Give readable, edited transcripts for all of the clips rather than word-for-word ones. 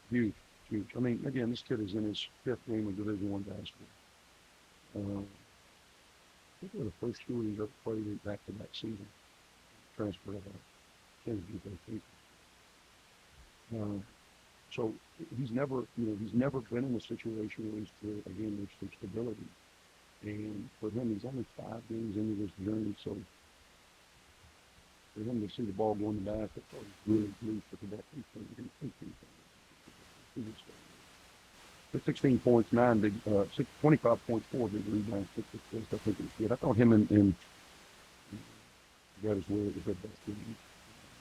Huge, huge. I mean, again, this kid is in his fifth game of Division One basketball. I think we're the first two he's ever played back-to-back season. Transfer of Kansas season. Uh, so he's never been in a situation where he's again, there's some stability. And for him, he's only 5 games into this journey, so for him to see the ball go in the basket, so he's really pleased with the ball. The 16 points, 25 points, 4 big rebounds, 6 assists. I think it was good. I thought him and got his way at the best team.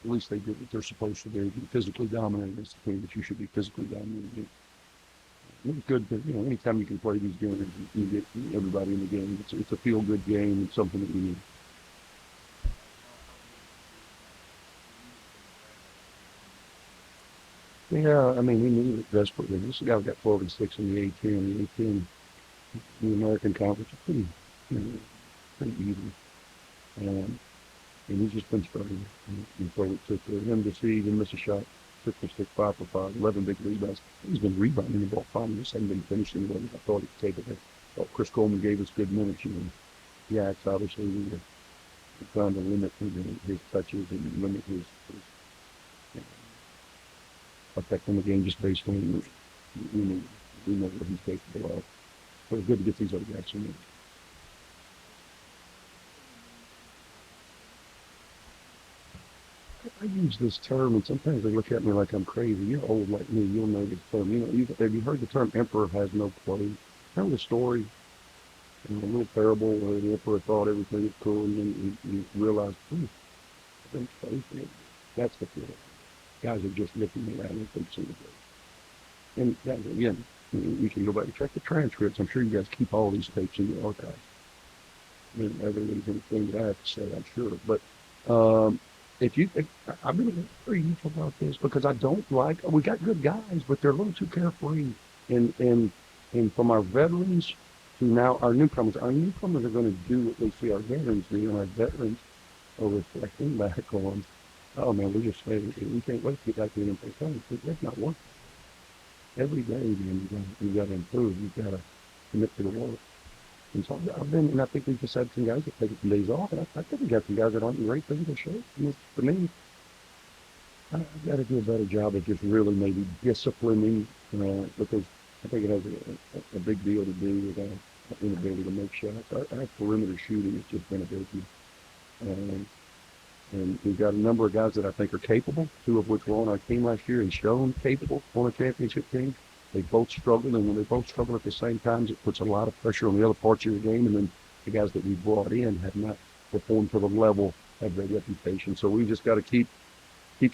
At least they did what they're supposed to do. Be physically dominant against the team that you should be physically dominant against. It was good that, anytime you can play these games, you get everybody in the game. It's a feel-good game. It's something that we need. Yeah, I mean, we need it desperately. This guy got 12 and 6 in the A10. The A10, the American Conference, is pretty, you know, pretty even. Um, and he's just been struggling. And so it took him to see him miss a shot, 6 for 6, 5 for 5, 11 big rebounds. He's been rebounding the ball fine. He just hasn't been finishing the way I thought he could take it. Well, Chris Coleman gave us good minutes. Yeah, it's obviously we're trying to limit his touches and limit his effect on the game just based on we know, we know what he's capable of. So it's good to get these other guys in. I use this term, and sometimes they look at me like I'm crazy. You're old like me. You'll know this term. Have you heard the term "emperor has no clothes"? Remember the story, a little parable where the emperor thought everything was cool, and then he realized, that's the feeling. Guys are just looking around and thinking of it. And that, again, you can go back and check the transcripts. I'm sure you guys keep all these tapes in your archive. I mean, everything's anything that I have to say, I'm sure. But I really agree you about this because I don't like. We got good guys, but they're a little too carefree. And and and from our veterans to now our newcomers are going to do what they see our veterans do, and our veterans are reflecting back on. Oh man, we just say we can't wait to get back to the NFL. That's not working. Every day, man, you got to improve. You got to commit to the work. And so and I think we just had some guys that take some days off, and I think we got some guys that aren't in great physical shape. For me, I've got to do a better job of just really maybe disciplining, because I think it has a big deal to do with our inability to make shots. Our perimeter shooting has just been a biggie. Um, and we've got a number of guys that I think are capable, two of which were on our team last year and shown capable on a championship team. They both struggle, and when they both struggle at the same time, it puts a lot of pressure on the other parts of the game. And then the guys that we brought in have not performed to the level of their reputation. So we've just got to keep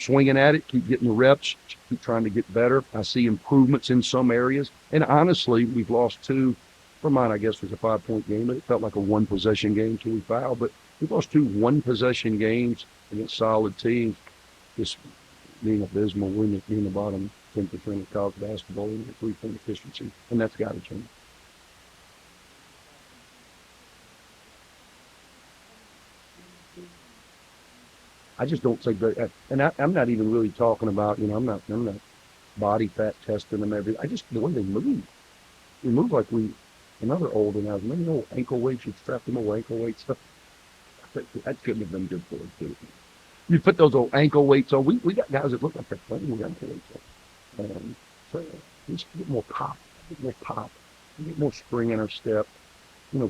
swinging at it, keep getting the reps, keep trying to get better. I see improvements in some areas. And honestly, we've lost two. For mine, I guess, was a 5 point game, but it felt like a one possession game till we fouled. But we've lost two one possession games against solid teams. Just being abysmal. We're in the bottom 10% of college basketball in the 3 point efficiency, and that's got to change. I just don't think that, and I'm not even really talking about, I'm not body fat testing them every. I just the way they move like another old and I remember old ankle weights. You strap them old ankle weights. That couldn't have been good for us too. You put those old ankle weights on. We got guys that look like they're playing with ankle weights on. So just get more pop, get more spring in our step.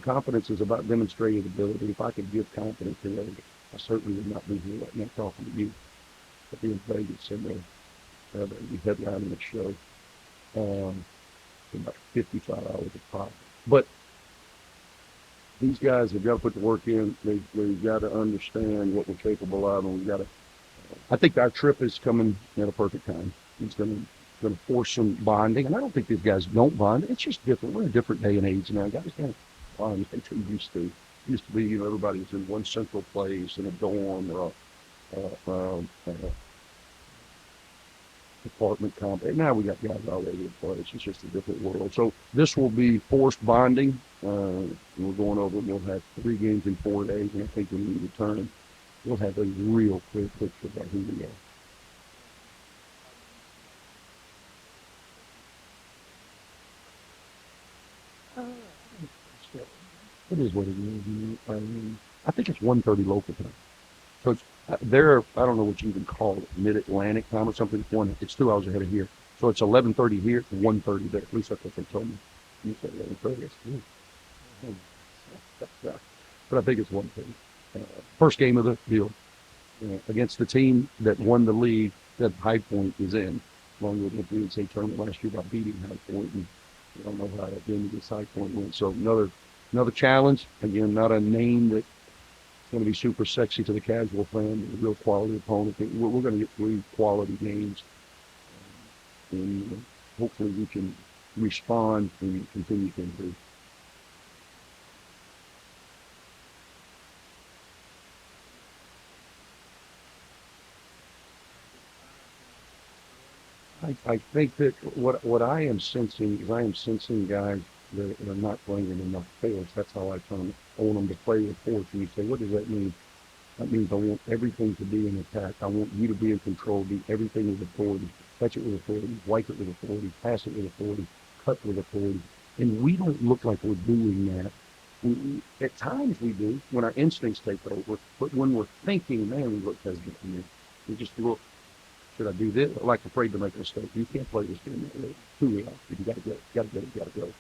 Confidence is about demonstrated ability. If I could give confidence to others, I certainly would not be here right now talking to you. But being played at somewhere, the headline in the show, um, about 55 hours of pop. But these guys have got to put the work in. They've got to understand what we're capable of, and we've got to. I think our trip is coming at a perfect time. It's going to force some bonding, and I don't think these guys don't bond. It's just different. We're in a different day and age now. Guys can't bond like they used to. It used to be, everybody was in one central place in a dorm or a apartment complex. Now we got guys all over the place. It's just a different world. So this will be forced bonding. We're going over. We'll have 3 games in 4 days, and I think when we return, we'll have a real clear picture about who we are. It is what it is. I mean, I think it's 1:30 local time. So it's there. I don't know what you even call it, Mid-Atlantic time or something. It's 2 hours ahead of here. So it's 11:30 here, 1:30 there. At least that's what they told me. You said 11:30. But I think it's 1:30. First game of the deal against the team that won the league that High Point is in, along with the NCAA tournament last year by beating High Point. And I don't know how that game against High Point went. So another challenge. Again, not a name that's going to be super sexy to the casual fan, a real quality opponent. We're going to get 3 quality games, and hopefully we can respond and continue to improve. I think that what I am sensing is I am sensing guys that are not playing in enough force. That's how I try to I want them to play with force. And you say, what does that mean? That means I want everything to be an attack. I want you to be in control, do everything with authority, catch it with authority, wipe it with authority, pass it with authority, cut with authority. And we don't look like we're doing that. At times we do when our instincts take over, but when we're thinking, man, we look hesitant. We just look, should I do this? I'm like afraid to make a mistake. You can't play this game that way. Too real. You got to go. Got to go. Got to go.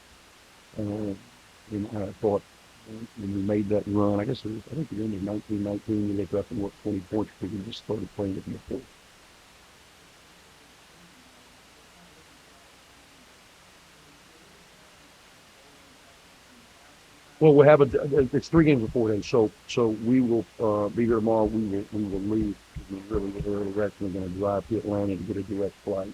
And I thought when we made that run, I guess it was, I think the end of 1919, we looked up and worked 20 points because we just started playing it in the fourth. Well, we have it's 3 games in 4 days. So we will be here tomorrow. We will leave really early. We're actually going to drive to Atlanta to get a direct flight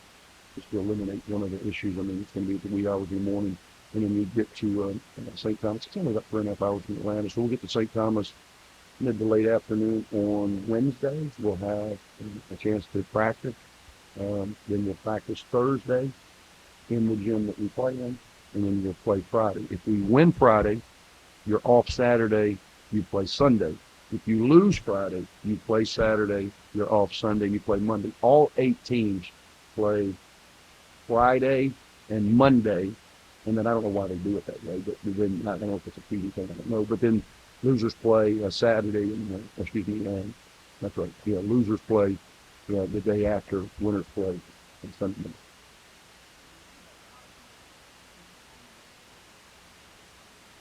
just to eliminate one of the issues. I mean, it's going to be the wee hours in the morning, and then we get to St. Thomas. It's only about 3.5 hours from Atlanta, so we'll get to St. Thomas mid to late afternoon on Wednesdays. We'll have a chance to practice. Then we'll practice Thursday in the gym that we play in, and then we'll play Friday. If we win Friday, you're off Saturday, you play Sunday. If you lose Friday, you play Saturday, you're off Sunday, you play Monday. All 8 teams play Friday and Monday, and then I don't know why they do it that way, but then I don't know if it's a PD thing, I don't know. But then losers play Saturday, and excuse me, that's right. Yeah, losers play the day after, winners play on Sunday.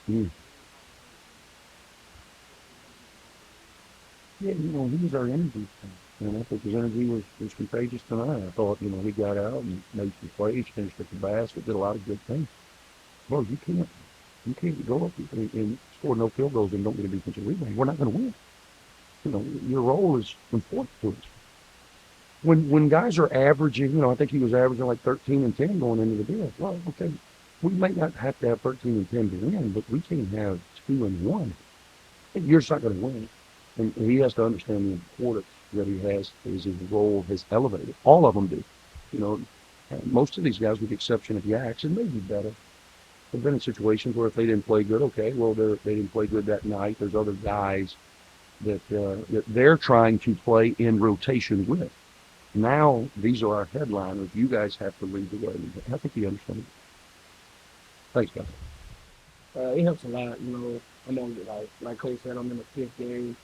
Mm. Yeah, he was our energy. And I think his energy was contagious tonight. I thought, he got out and made some plays, finished at the basket, did a lot of good things. Well, you can't go up and score no field goals and don't get a defensive rebound. We're not going to win. Your role is important to us. When guys are averaging, I think he was averaging like 13 and 10 going into the deal. Well, okay, we may not have to have 13 and 10 to win, but we can't have 2 and 1. You're just not going to win. And he has to understand the importance that he has as his role has elevated. All of them do. You know, most of these guys, with the exception of Yaks, and maybe better, have been in situations where if they didn't play good, okay, well, they didn't play good that night. There's other guys that they're trying to play in rotation with. Now, these are our headliners. You guys have to lead the way. I think you understand. Thanks, guys. It helps a lot, I'm on like Coach said, I'm in the 5th game.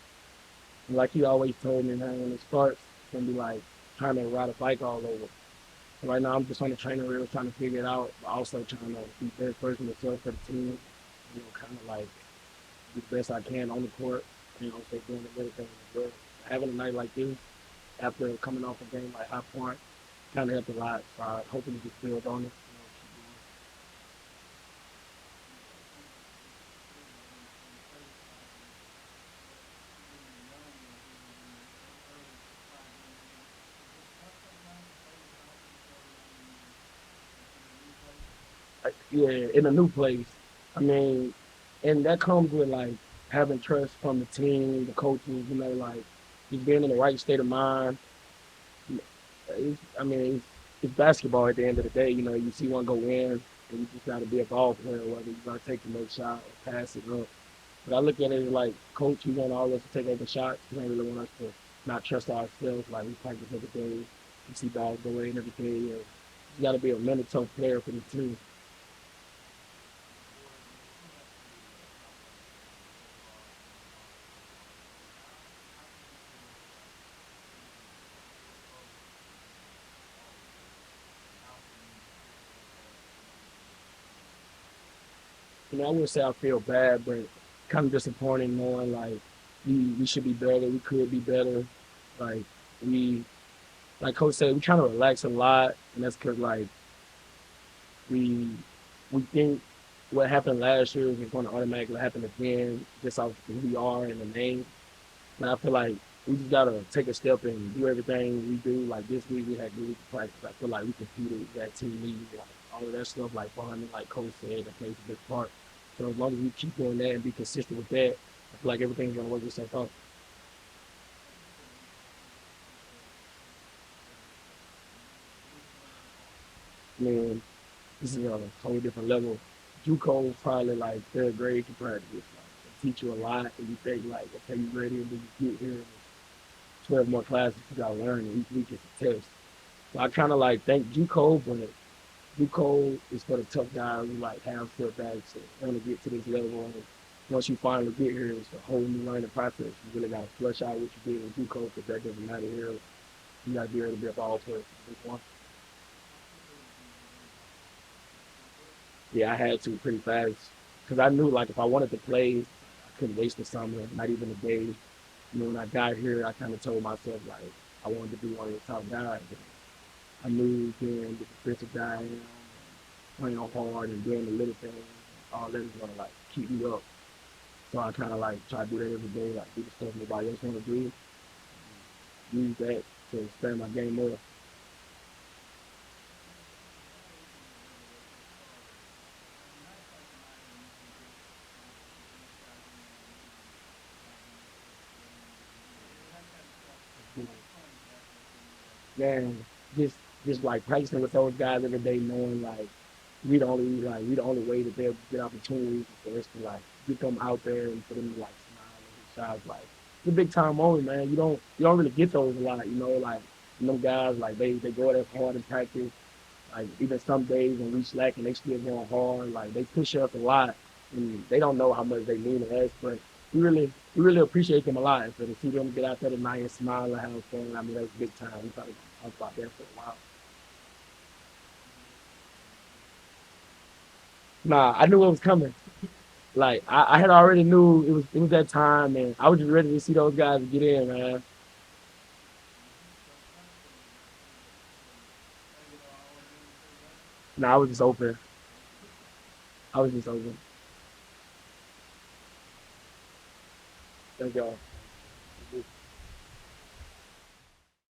And like he always told me, man, when it starts, it's gonna be like trying to ride a bike all over. And right now, I'm just on the training wheel trying to figure it out, but also trying to be best version of myself for the team. Kind of like do the best I can on the court, and also doing the little things as well. Having a night like this, after coming off a game like High Point, kind of helped a lot. So I hope we can build on it. Yeah, in a new place. I mean, and that comes with like having trust from the team, the coaches. Like just being in the right state of mind. It's basketball at the end of the day. You see one go in, and you just got to be a ball player, whether you got to take the next shot or pass it up. But I look at it as like, coach, you want all of us to take over shots. You don't really want us to not trust ourselves. Like we practice every day, you see balls go in every day. And you got to be a mental tough player for the team. I wouldn't say I feel bad, but kind of disappointing knowing like we should be better, we could be better. Like we, like Coach said, we kind of relax a lot, and that's because like we we think what happened last year is going to automatically happen again, just off who we are and the name. And I feel like we just gotta take a step and do everything we do. Like this week, we had good practice. I feel like we competed, we had team meetings, like all of that stuff. Like behind, like Coach said, that plays a big part. So as long as we keep doing that and be consistent with that, I feel like everything's gonna work itself out. I mean, this is on a totally different level. JUCO is probably like third grade compared to this. Like, they teach you a lot, and you think like, okay, you ready? And then you get here, and 12 more classes you gotta learn, and each week is a test. So I kind of like thank JUCO, but JUCO is for the tough guys who like have setbacks and want to get to this level. And once you finally get here, it's a whole new learning process. You really gotta flush out what you did in JUCO, because that doesn't matter here. You gotta be able to be a ball player. Yeah, I had to pretty fast because I knew like if I wanted to play, I couldn't waste the summer, not even a day. You know, when I got here, I kind of told myself like I wanted to be one of the top guys. I knew being the defensive guy and playing hard and doing the little things, all that is gonna like keep me up. So I kind of like try to do that every day, like do the stuff nobody else want to do, use that to expand my game more. Man, just just like practicing with those guys every day, knowing like we the only way that they'll get opportunities for us to like get them out there and for them to like smile and hit shots. Like it's a big time moment, man. You don't really get those a lot, you know, like them guys like they go there hard in practice. Like even some days when we slack and they still going hard, like they push us a lot and they don't know how much they mean to us, but we really appreciate them a lot. And so to see them get out there tonight and smile and have fun, I mean that's big time. We probably gonna talk about that for a while. Nah, I knew what was coming. Like I had already knew it was that time, and I was just ready to see those guys get in, man. Nah, I was just open. I was just open. Thank y'all.